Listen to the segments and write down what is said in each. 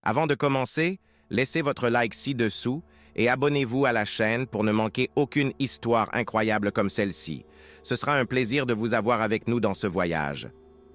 Avant de commencer, laissez votre like ci-dessous et abonnez-vous à la chaîne pour ne manquer aucune histoire incroyable comme celle-ci. Ce sera un plaisir de vous avoir avec nous dans ce voyage.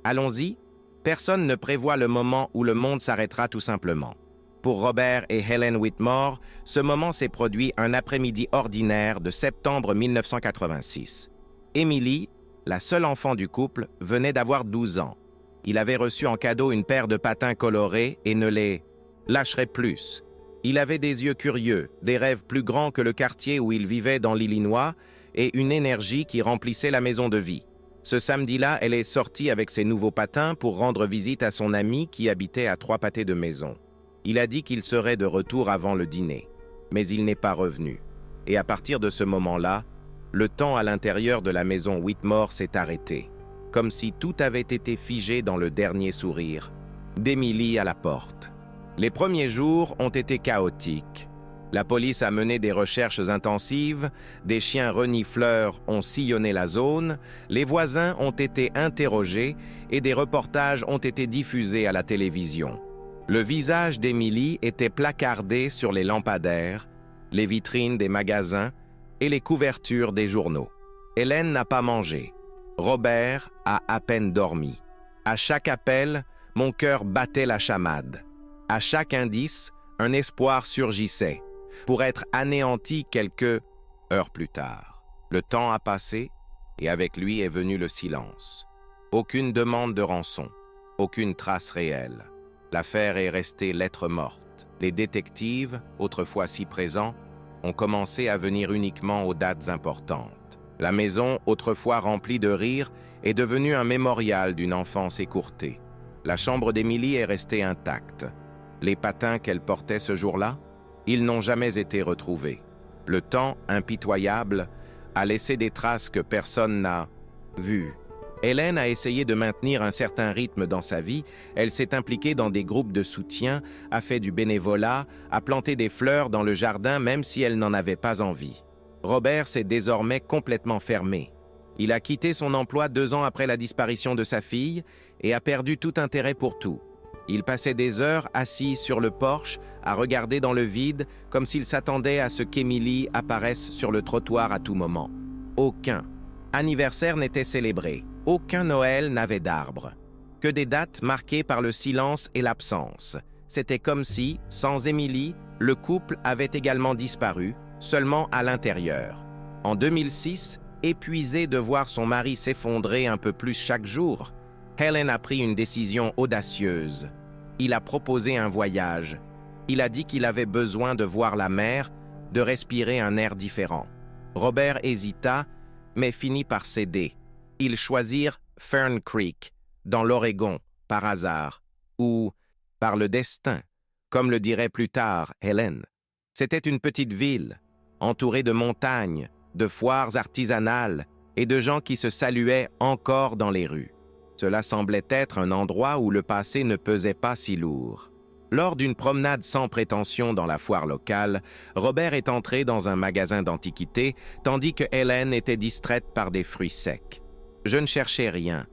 Allons-y. Personne ne prévoit le moment où le monde s'arrêtera tout simplement. Pour Robert et Helen Whitmore, ce moment s'est produit un après-midi ordinaire de septembre 1986. Emily, la seule enfant du couple, venait d'avoir 12 ans. Il avait reçu en cadeau une paire de patins colorés et ne les lâcherait plus. Il avait des yeux curieux, des rêves plus grands que le quartier où il vivait dans l'Illinois et une énergie qui remplissait la maison de vie. Ce samedi-là, elle est sortie avec ses nouveaux patins pour rendre visite à son ami qui habitait à 3 pâtés de maison. Il a dit qu'il serait de retour avant le dîner, mais il n'est pas revenu. Et à partir de ce moment-là, le temps à l'intérieur de la maison Whitmore s'est arrêté, comme si tout avait été figé dans le dernier sourire d'Emily à la porte. Les premiers jours ont été chaotiques. La police a mené des recherches intensives, des chiens renifleurs ont sillonné la zone, les voisins ont été interrogés et des reportages ont été diffusés à la télévision. Le visage d'Emily était placardé sur les lampadaires, les vitrines des magasins et les couvertures des journaux. Hélène n'a pas mangé. Robert a à peine dormi. À chaque appel, mon cœur battait la chamade. À chaque indice, un espoir surgissait, pour être anéanti quelques heures plus tard. Le temps a passé, et avec lui est venu le silence. Aucune demande de rançon, aucune trace réelle. L'affaire est restée lettre morte. Les détectives, autrefois si présents, ont commencé à venir uniquement aux dates importantes. La maison, autrefois remplie de rires, est devenue un mémorial d'une enfance écourtée. La chambre d'Emily est restée intacte. Les patins qu'elle portait ce jour-là, ils n'ont jamais été retrouvés. Le temps, impitoyable, a laissé des traces que personne n'a vues. Hélène a essayé de maintenir un certain rythme dans sa vie, elle s'est impliquée dans des groupes de soutien, a fait du bénévolat, a planté des fleurs dans le jardin même si elle n'en avait pas envie. Robert s'est désormais complètement fermé. Il a quitté son emploi 2 ans après la disparition de sa fille et a perdu tout intérêt pour tout. Il passait des heures assis sur le porche à regarder dans le vide comme s'il s'attendait à ce qu'Emily apparaisse sur le trottoir à tout moment. Aucun anniversaire n'était célébré. Aucun Noël n'avait d'arbre. Que des dates marquées par le silence et l'absence. C'était comme si, sans Emily, le couple avait également disparu, seulement à l'intérieur. En 2006, épuisée de voir son mari s'effondrer un peu plus chaque jour, Helen a pris une décision audacieuse. Il a proposé un voyage. Il a dit qu'il avait besoin de voir la mer, de respirer un air différent. Robert hésita, mais finit par céder. Ils choisirent Fern Creek, dans l'Oregon, par hasard, ou par le destin, comme le dirait plus tard Helen. C'était une petite ville, entourée de montagnes, de foires artisanales et de gens qui se saluaient encore dans les rues. Cela semblait être un endroit où le passé ne pesait pas si lourd. Lors d'une promenade sans prétention dans la foire locale, Robert est entré dans un magasin d'antiquités, tandis que Helen était distraite par des fruits secs. Je ne cherchais rien,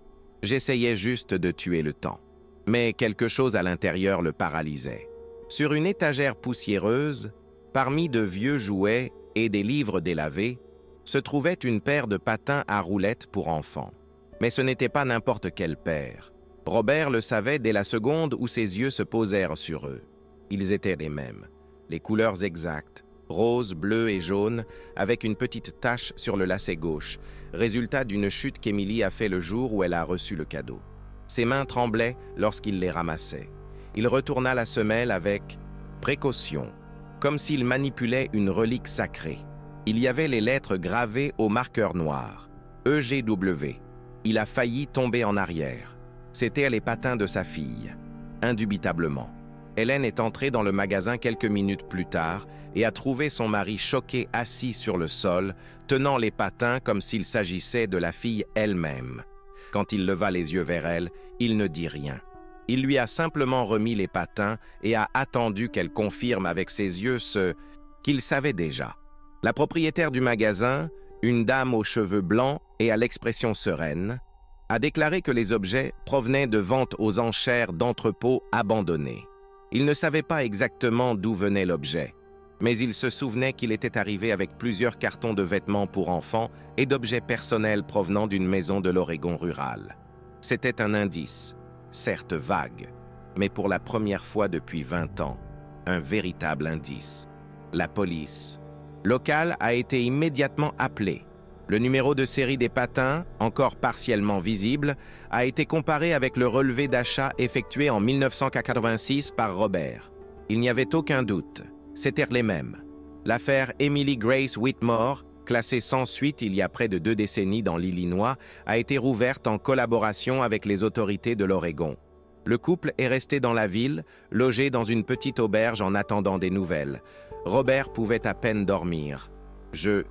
j'essayais juste de tuer le temps. Mais quelque chose à l'intérieur le paralysait. Sur une étagère poussiéreuse, parmi de vieux jouets et des livres délavés, se trouvait une paire de patins à roulettes pour enfants. Mais ce n'était pas n'importe quelle paire. Robert le savait dès la seconde où ses yeux se posèrent sur eux. Ils étaient les mêmes, les couleurs exactes, rose, bleu et jaune, avec une petite tache sur le lacet gauche, résultat d'une chute qu'Emily a fait le jour où elle a reçu le cadeau. Ses mains tremblaient lorsqu'il les ramassait. Il retourna la semelle avec précaution, comme s'il manipulait une relique sacrée. Il y avait les lettres gravées au marqueur noir. EGW. Il a failli tomber en arrière. C'étaient les patins de sa fille. Indubitablement. Hélène est entrée dans le magasin quelques minutes plus tard et a trouvé son mari choqué assis sur le sol, tenant les patins comme s'il s'agissait de la fille elle-même. Quand il leva les yeux vers elle, il ne dit rien. Il lui a simplement remis les patins et a attendu qu'elle confirme avec ses yeux ce qu'il savait déjà. La propriétaire du magasin, une dame aux cheveux blancs et à l'expression sereine, a déclaré que les objets provenaient de ventes aux enchères d'entrepôts abandonnés. Il ne savait pas exactement d'où venait l'objet, mais il se souvenait qu'il était arrivé avec plusieurs cartons de vêtements pour enfants et d'objets personnels provenant d'une maison de l'Oregon rural. C'était un indice, certes vague, mais pour la première fois depuis 20 ans, un véritable indice. La police locale a été immédiatement appelée. Le numéro de série des patins, encore partiellement visible, a été comparé avec le relevé d'achat effectué en 1986 par Robert. Il n'y avait aucun doute, c'étaient les mêmes. L'affaire Emily Grace Whitmore, classée sans suite il y a près de 2 décennies dans l'Illinois, a été rouverte en collaboration avec les autorités de l'Oregon. Le couple est resté dans la ville, logé dans une petite auberge en attendant des nouvelles. Robert pouvait à peine dormir. Je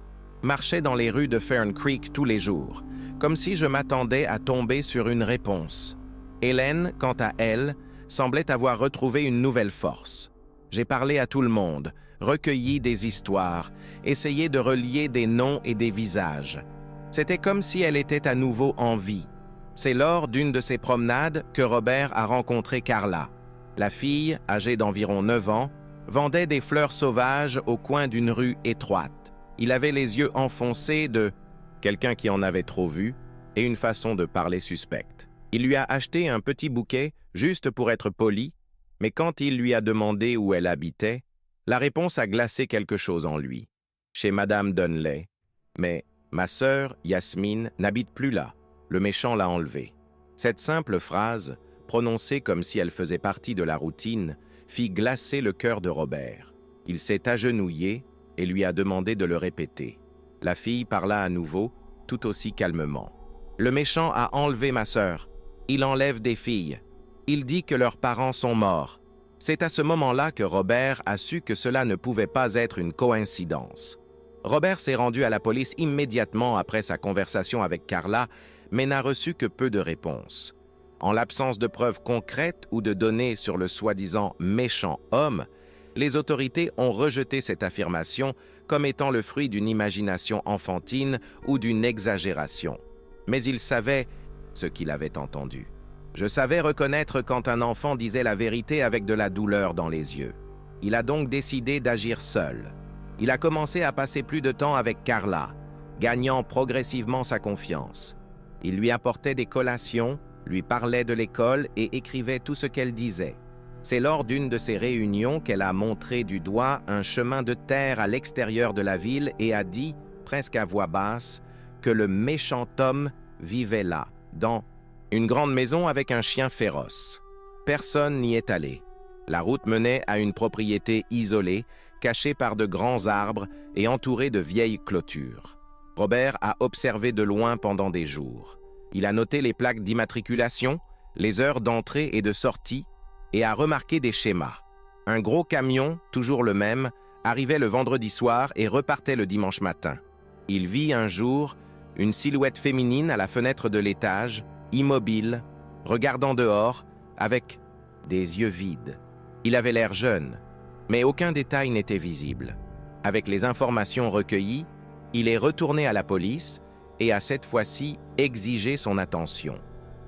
marchais dans les rues de Fern Creek tous les jours, comme si je m'attendais à tomber sur une réponse. Hélène, quant à elle, semblait avoir retrouvé une nouvelle force. J'ai parlé à tout le monde, recueilli des histoires, essayé de relier des noms et des visages. C'était comme si elle était à nouveau en vie. C'est lors d'une de ces promenades que Robert a rencontré Carla. La fille, âgée d'environ 9 ans, vendait des fleurs sauvages au coin d'une rue étroite. Il avait les yeux enfoncés de quelqu'un qui en avait trop vu et une façon de parler suspecte. Il lui a acheté un petit bouquet juste pour être poli, mais quand il lui a demandé où elle habitait, la réponse a glacé quelque chose en lui. Chez Madame Dunley. Mais ma sœur, Yasmine, n'habite plus là. Le méchant l'a enlevée. Cette simple phrase, prononcée comme si elle faisait partie de la routine, fit glacer le cœur de Robert. Il s'est agenouillé et lui a demandé de le répéter. La fille parla à nouveau, tout aussi calmement. « Le méchant a enlevé ma sœur. Il enlève des filles. Il dit que leurs parents sont morts. » C'est à ce moment-là que Robert a su que cela ne pouvait pas être une coïncidence. Robert s'est rendu à la police immédiatement après sa conversation avec Carla, mais n'a reçu que peu de réponses. En l'absence de preuves concrètes ou de données sur le soi-disant méchant homme, les autorités ont rejeté cette affirmation comme étant le fruit d'une imagination enfantine ou d'une exagération. Mais il savait ce qu'il avait entendu. Je savais reconnaître quand un enfant disait la vérité avec de la douleur dans les yeux. Il a donc décidé d'agir seul. Il a commencé à passer plus de temps avec Carla, gagnant progressivement sa confiance. Il lui apportait des collations, lui parlait de l'école et écrivait tout ce qu'elle disait. C'est lors d'une de ces réunions qu'elle a montré du doigt un chemin de terre à l'extérieur de la ville et a dit, presque à voix basse, que le méchant homme vivait là, dans une grande maison avec un chien féroce. Personne n'y est allé. La route menait à une propriété isolée, cachée par de grands arbres et entourée de vieilles clôtures. Robert a observé de loin pendant des jours. Il a noté les plaques d'immatriculation, les heures d'entrée et de sortie, et a remarqué des schémas. Un gros camion, toujours le même, arrivait le vendredi soir et repartait le dimanche matin. Il vit un jour une silhouette féminine à la fenêtre de l'étage, immobile, regardant dehors, avec des yeux vides. Il avait l'air jeune, mais aucun détail n'était visible. Avec les informations recueillies, il est retourné à la police et a cette fois-ci exigé son attention.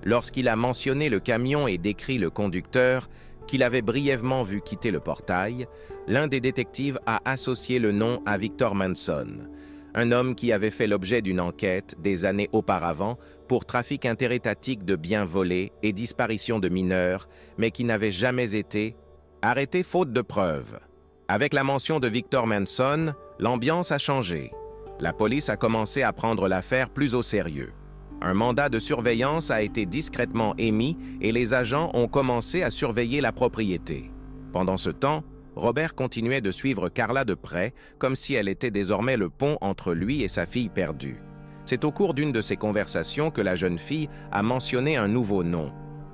Lorsqu'il a mentionné le camion et décrit le conducteur, qu'il avait brièvement vu quitter le portail, l'un des détectives a associé le nom à Victor Manson, un homme qui avait fait l'objet d'une enquête des années auparavant pour trafic interétatique de biens volés et disparition de mineurs, mais qui n'avait jamais été arrêté faute de preuves. Avec la mention de Victor Manson, l'ambiance a changé. La police a commencé à prendre l'affaire plus au sérieux. Un mandat de surveillance a été discrètement émis et les agents ont commencé à surveiller la propriété. Pendant ce temps, Robert continuait de suivre Carla de près, comme si elle était désormais le pont entre lui et sa fille perdue. C'est au cours d'une de ces conversations que la jeune fille a mentionné un nouveau nom,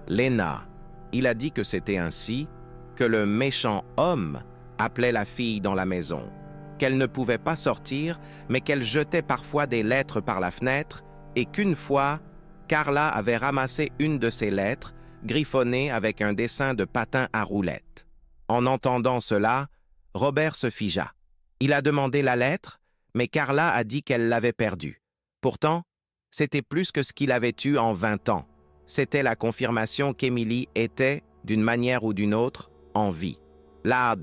Lena. Il a dit que c'était ainsi que le méchant homme appelait la fille dans la maison, qu'elle ne pouvait pas sortir, mais qu'elle jetait parfois des lettres par la fenêtre et qu'une fois, Carla avait ramassé une de ces lettres, griffonnée avec un dessin de patin à roulettes. En entendant cela, Robert se figea. Il a demandé la lettre, mais Carla a dit qu'elle l'avait perdue. Pourtant, c'était plus que ce qu'il avait eu en 20 ans. C'était la confirmation qu'Emily était, d'une manière ou d'une autre, en vie. La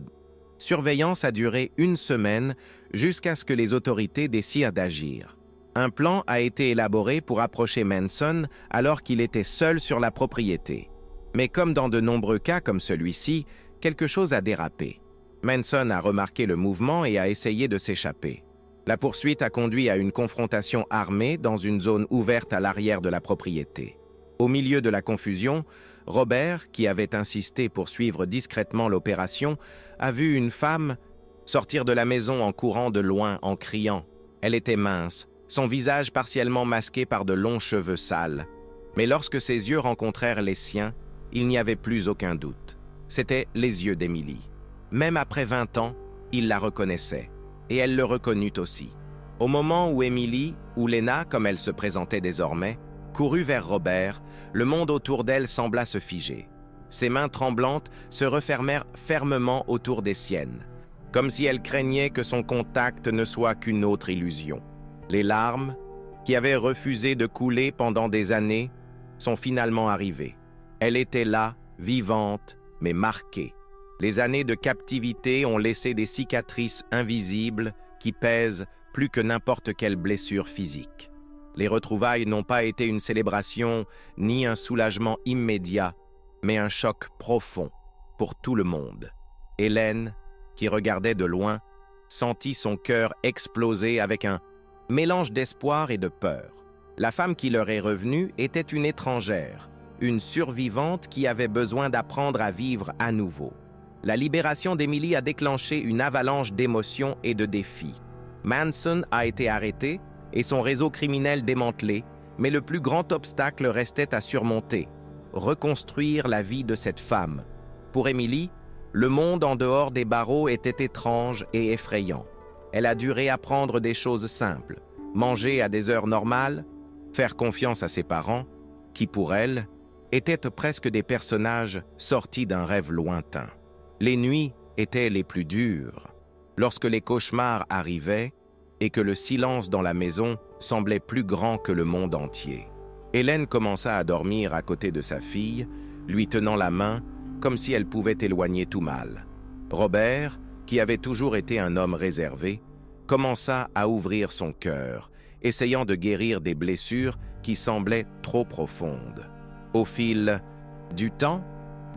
surveillance a duré une semaine jusqu'à ce que les autorités décident d'agir. Un plan a été élaboré pour approcher Manson alors qu'il était seul sur la propriété. Mais comme dans de nombreux cas comme celui-ci, quelque chose a dérapé. Manson a remarqué le mouvement et a essayé de s'échapper. La poursuite a conduit à une confrontation armée dans une zone ouverte à l'arrière de la propriété. Au milieu de la confusion, Robert, qui avait insisté pour suivre discrètement l'opération, a vu une femme sortir de la maison en courant de loin en criant. Elle était mince, son visage partiellement masqué par de longs cheveux sales. Mais lorsque ses yeux rencontrèrent les siens, il n'y avait plus aucun doute. C'étaient les yeux d'Emily. Même après 20 ans, il la reconnaissait. Et elle le reconnut aussi. Au moment où Emily, ou Lena comme elle se présentait désormais, courut vers Robert, le monde autour d'elle sembla se figer. Ses mains tremblantes se refermèrent fermement autour des siennes, comme si elle craignait que son contact ne soit qu'une autre illusion. Les larmes, qui avaient refusé de couler pendant des années, sont finalement arrivées. Elle était là, vivante, mais marquée. Les années de captivité ont laissé des cicatrices invisibles qui pèsent plus que n'importe quelle blessure physique. Les retrouvailles n'ont pas été une célébration ni un soulagement immédiat, mais un choc profond pour tout le monde. Hélène, qui regardait de loin, sentit son cœur exploser avec un mélange d'espoir et de peur. La femme qui leur est revenue était une étrangère, une survivante qui avait besoin d'apprendre à vivre à nouveau. La libération d'Emily a déclenché une avalanche d'émotions et de défis. Manson a été arrêté et son réseau criminel démantelé, mais le plus grand obstacle restait à surmonter: reconstruire la vie de cette femme. Pour Emily, le monde en dehors des barreaux était étrange et effrayant. Elle a dû réapprendre des choses simples: manger à des heures normales, faire confiance à ses parents, qui pour elle, étaient presque des personnages sortis d'un rêve lointain. Les nuits étaient les plus dures. Lorsque les cauchemars arrivaient et que le silence dans la maison semblait plus grand que le monde entier. Hélène commença à dormir à côté de sa fille, lui tenant la main comme si elle pouvait éloigner tout mal. Robert, qui avait toujours été un homme réservé, commença à ouvrir son cœur, essayant de guérir des blessures qui semblaient trop profondes. Au fil du temps,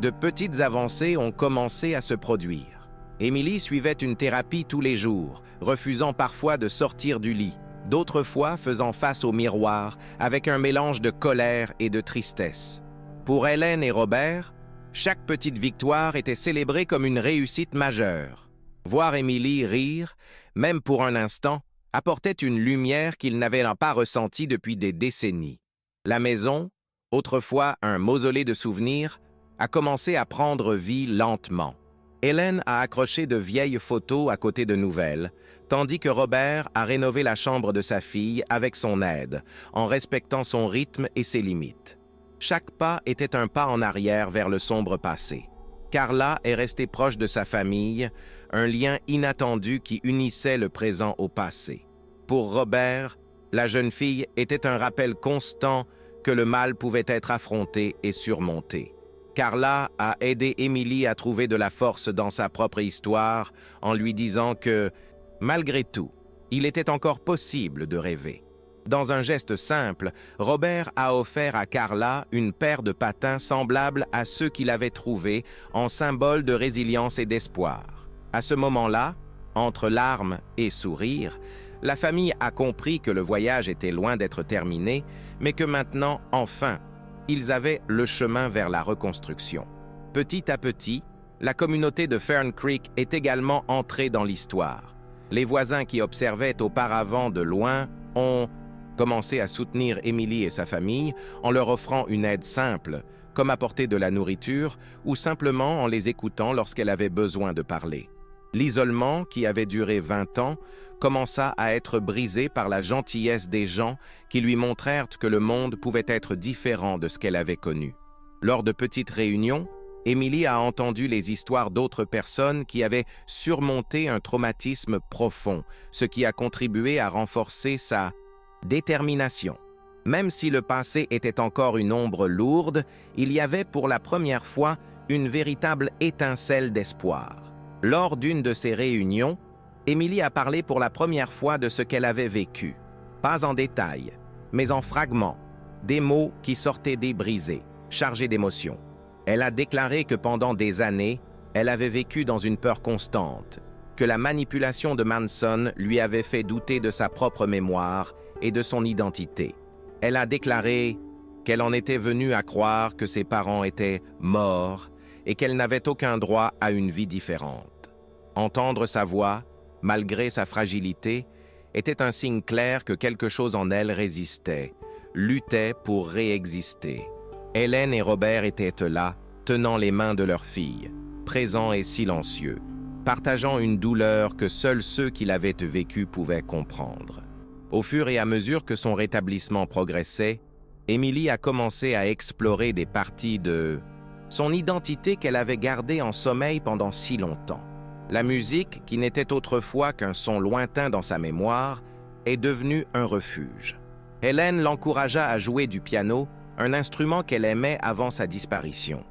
de petites avancées ont commencé à se produire. Emily suivait une thérapie tous les jours, refusant parfois de sortir du lit, d'autres fois faisant face au miroir avec un mélange de colère et de tristesse. Pour Hélène et Robert, chaque petite victoire était célébrée comme une réussite majeure. Voir Emily rire, même pour un instant, apportait une lumière qu'ils n'avaient pas ressentie depuis des décennies. La maison, autrefois un mausolée de souvenirs, a commencé à prendre vie lentement. Hélène a accroché de vieilles photos à côté de nouvelles, tandis que Robert a rénové la chambre de sa fille avec son aide, en respectant son rythme et ses limites. Chaque pas était un pas en arrière vers le sombre passé. Carla est restée proche de sa famille, un lien inattendu qui unissait le présent au passé. Pour Robert, la jeune fille était un rappel constant que le mal pouvait être affronté et surmonté. Carla a aidé Emily à trouver de la force dans sa propre histoire en lui disant que, malgré tout, il était encore possible de rêver. Dans un geste simple, Robert a offert à Carla une paire de patins semblables à ceux qu'il avait trouvés en symbole de résilience et d'espoir. À ce moment-là, entre larmes et sourires, la famille a compris que le voyage était loin d'être terminé, mais que maintenant, enfin, ils avaient le chemin vers la reconstruction. Petit à petit, la communauté de Fern Creek est également entrée dans l'histoire. Les voisins qui observaient auparavant de loin ont commencé à soutenir Emily et sa famille en leur offrant une aide simple, comme apporter de la nourriture ou simplement en les écoutant lorsqu'elle avait besoin de parler. L'isolement, qui avait duré 20 ans, commença à être brisé par la gentillesse des gens qui lui montrèrent que le monde pouvait être différent de ce qu'elle avait connu. Lors de petites réunions, Emily a entendu les histoires d'autres personnes qui avaient surmonté un traumatisme profond, ce qui a contribué à renforcer sa détermination. Même si le passé était encore une ombre lourde, il y avait pour la première fois une véritable étincelle d'espoir. Lors d'une de ces réunions, Émilie a parlé pour la première fois de ce qu'elle avait vécu. Pas en détail, mais en fragments, des mots qui sortaient débrisés, chargés d'émotions. Elle a déclaré que pendant des années, elle avait vécu dans une peur constante, que la manipulation de Manson lui avait fait douter de sa propre mémoire et de son identité. Elle a déclaré qu'elle en était venue à croire que ses parents étaient morts et qu'elle n'avait aucun droit à une vie différente. Entendre sa voix, malgré sa fragilité, était un signe clair que quelque chose en elle résistait, luttait pour réexister. Hélène et Robert étaient là, tenant les mains de leur fille, présents et silencieux, partageant une douleur que seuls ceux qui l'avaient vécue pouvaient comprendre. Au fur et à mesure que son rétablissement progressait, Émilie a commencé à explorer des parties de son identité qu'elle avait gardée en sommeil pendant si longtemps. La musique, qui n'était autrefois qu'un son lointain dans sa mémoire, est devenue un refuge. Hélène l'encouragea à jouer du piano, un instrument qu'elle aimait avant sa disparition.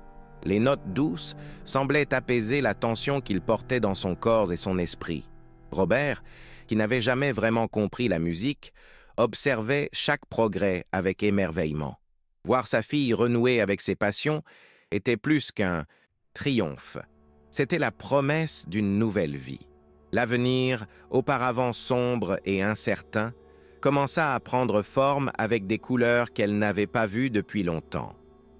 Les notes douces semblaient apaiser la tension qu'il portait dans son corps et son esprit. Robert, qui n'avait jamais vraiment compris la musique, observait chaque progrès avec émerveillement. Voir sa fille renouer avec ses passions était plus qu'un triomphe. C'était la promesse d'une nouvelle vie. L'avenir, auparavant sombre et incertain, commença à prendre forme avec des couleurs qu'elle n'avait pas vues depuis longtemps.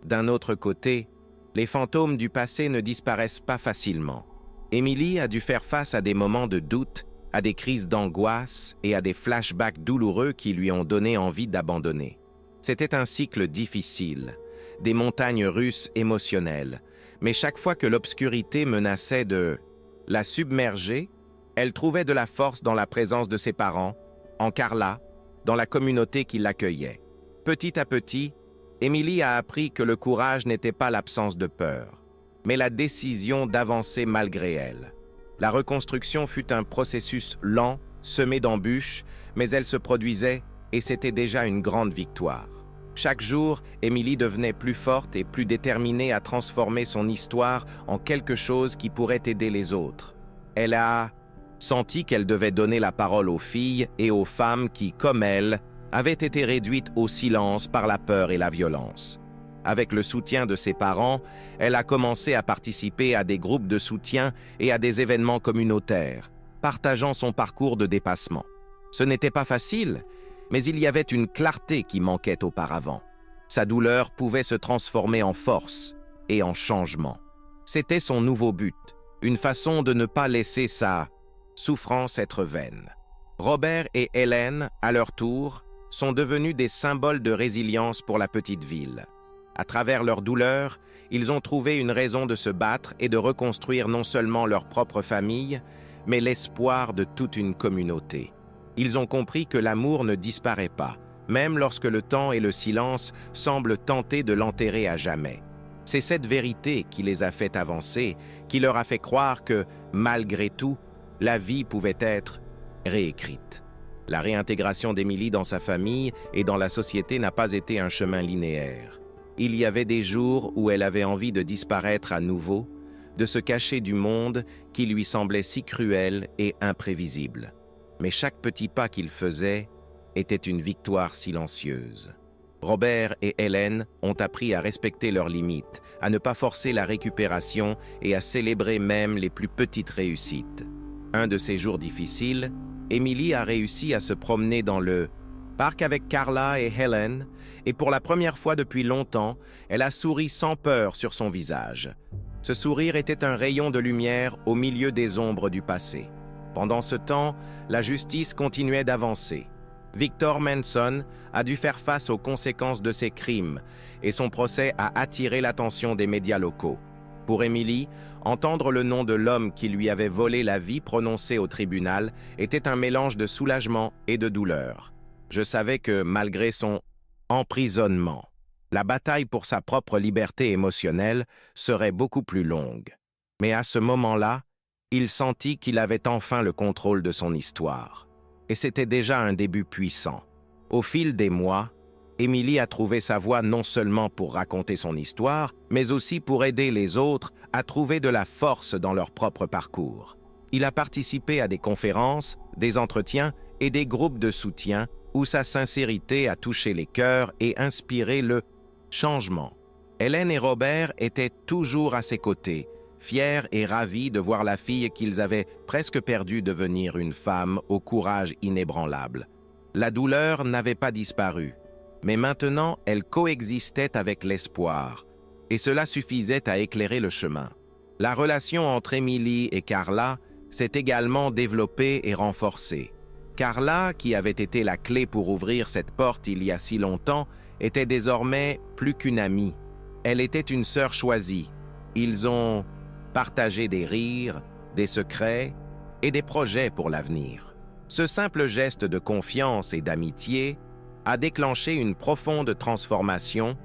D'un autre côté, les fantômes du passé ne disparaissent pas facilement. Émilie a dû faire face à des moments de doute, à des crises d'angoisse et à des flashbacks douloureux qui lui ont donné envie d'abandonner. C'était un cycle difficile, des montagnes russes émotionnelles, mais chaque fois que l'obscurité menaçait de la submerger, elle trouvait de la force dans la présence de ses parents, en Carla, dans la communauté qui l'accueillait. Petit à petit, Émilie a appris que le courage n'était pas l'absence de peur, mais la décision d'avancer malgré elle. La reconstruction fut un processus lent, semé d'embûches, mais elle se produisait et c'était déjà une grande victoire. Chaque jour, Émilie devenait plus forte et plus déterminée à transformer son histoire en quelque chose qui pourrait aider les autres. Elle a senti qu'elle devait donner la parole aux filles et aux femmes qui, comme elle, avaient été réduites au silence par la peur et la violence. Avec le soutien de ses parents, elle a commencé à participer à des groupes de soutien et à des événements communautaires, partageant son parcours de dépassement. Ce n'était pas facile, mais il y avait une clarté qui manquait auparavant. Sa douleur pouvait se transformer en force et en changement. C'était son nouveau but, une façon de ne pas laisser sa souffrance être vaine. Robert et Hélène, à leur tour, sont devenus des symboles de résilience pour la petite ville. À travers leur douleur, ils ont trouvé une raison de se battre et de reconstruire non seulement leur propre famille, mais l'espoir de toute une communauté. Ils ont compris que l'amour ne disparaît pas, même lorsque le temps et le silence semblent tenter de l'enterrer à jamais. C'est cette vérité qui les a fait avancer, qui leur a fait croire que, malgré tout, la vie pouvait être réécrite. La réintégration d'Émilie dans sa famille et dans la société n'a pas été un chemin linéaire. Il y avait des jours où elle avait envie de disparaître à nouveau, de se cacher du monde qui lui semblait si cruel et imprévisible. Mais chaque petit pas qu'il faisait était une victoire silencieuse. Robert et Hélène ont appris à respecter leurs limites, à ne pas forcer la récupération et à célébrer même les plus petites réussites. Un de ces jours difficiles, Émilie a réussi à se promener dans le parc avec Carla et Hélène, et pour la première fois depuis longtemps, elle a souri sans peur sur son visage. Ce sourire était un rayon de lumière au milieu des ombres du passé. Pendant ce temps, la justice continuait d'avancer. Victor Manson a dû faire face aux conséquences de ses crimes, et son procès a attiré l'attention des médias locaux. Pour Émilie, entendre le nom de l'homme qui lui avait volé la vie prononcé au tribunal était un mélange de soulagement et de douleur. Je savais que, malgré son emprisonnement, la bataille pour sa propre liberté émotionnelle serait beaucoup plus longue. Mais à ce moment-là, il sentit qu'il avait enfin le contrôle de son histoire. Et c'était déjà un début puissant. Au fil des mois, Émilie a trouvé sa voie non seulement pour raconter son histoire, mais aussi pour aider les autres à trouver de la force dans leur propre parcours. Il a participé à des conférences, des entretiens et des groupes de soutien où sa sincérité a touché les cœurs et inspiré le changement. Hélène et Robert étaient toujours à ses côtés, fiers et ravis de voir la fille qu'ils avaient presque perdue devenir une femme au courage inébranlable. La douleur n'avait pas disparu, mais maintenant elle coexistait avec l'espoir, et cela suffisait à éclairer le chemin. La relation entre Émilie et Carla s'est également développée et renforcée. Carla, qui avait été la clé pour ouvrir cette porte il y a si longtemps, était désormais plus qu'une amie. Elle était une sœur choisie. Ils ont partagé des rires, des secrets et des projets pour l'avenir. Ce simple geste de confiance et d'amitié a déclenché une profonde transformation,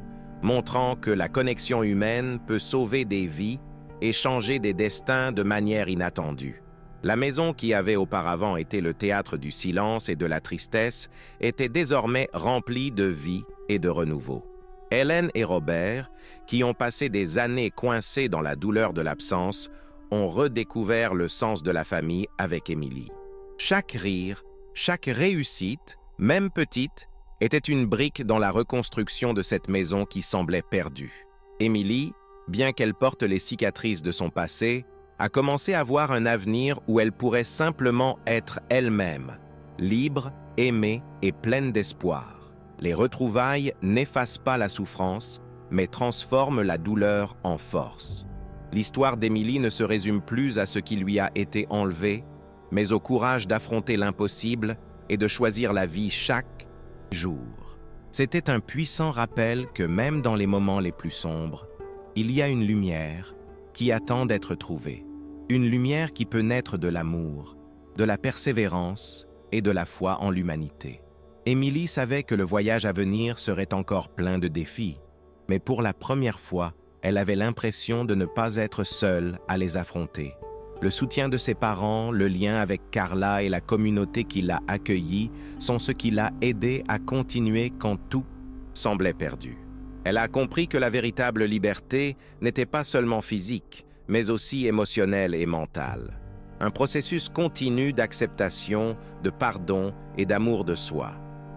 montrant que la connexion humaine peut sauver des vies et changer des destins de manière inattendue. La maison qui avait auparavant été le théâtre du silence et de la tristesse était désormais remplie de vie et de renouveau. Hélène et Robert, qui ont passé des années coincés dans la douleur de l'absence, ont redécouvert le sens de la famille avec Émilie. Chaque rire, chaque réussite, même petite, était une brique dans la reconstruction de cette maison qui semblait perdue. Émilie, bien qu'elle porte les cicatrices de son passé, a commencé à voir un avenir où elle pourrait simplement être elle-même, libre, aimée et pleine d'espoir. Les retrouvailles n'effacent pas la souffrance, mais transforment la douleur en force. L'histoire d'Émilie ne se résume plus à ce qui lui a été enlevé, mais au courage d'affronter l'impossible et de choisir la vie chaque jour. C'était un puissant rappel que même dans les moments les plus sombres, il y a une lumière qui attend d'être trouvée. Une lumière qui peut naître de l'amour, de la persévérance et de la foi en l'humanité. Émilie savait que le voyage à venir serait encore plein de défis, mais pour la première fois, elle avait l'impression de ne pas être seule à les affronter. Le soutien de ses parents, le lien avec Carla et la communauté qui l'a accueillie sont ce qui l'a aidée à continuer quand tout semblait perdu. Elle a compris que la véritable liberté n'était pas seulement physique, mais aussi émotionnelle et mentale. Un processus continu d'acceptation, de pardon et d'amour de soi.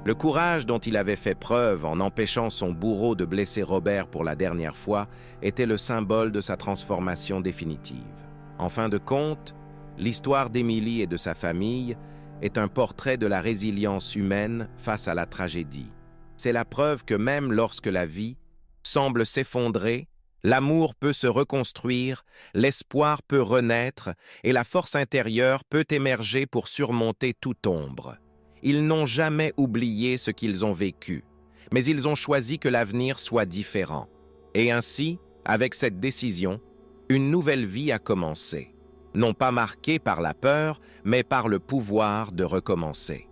Le courage dont il avait fait preuve en empêchant son bourreau de blesser Robert pour la dernière fois était le symbole de sa transformation définitive. En fin de compte, l'histoire d'Émilie et de sa famille est un portrait de la résilience humaine face à la tragédie. C'est la preuve que même lorsque la vie semble s'effondrer, l'amour peut se reconstruire, l'espoir peut renaître et la force intérieure peut émerger pour surmonter toute ombre. Ils n'ont jamais oublié ce qu'ils ont vécu, mais ils ont choisi que l'avenir soit différent. Et ainsi, avec cette décision, une nouvelle vie a commencé, non pas marquée par la peur, mais par le pouvoir de recommencer.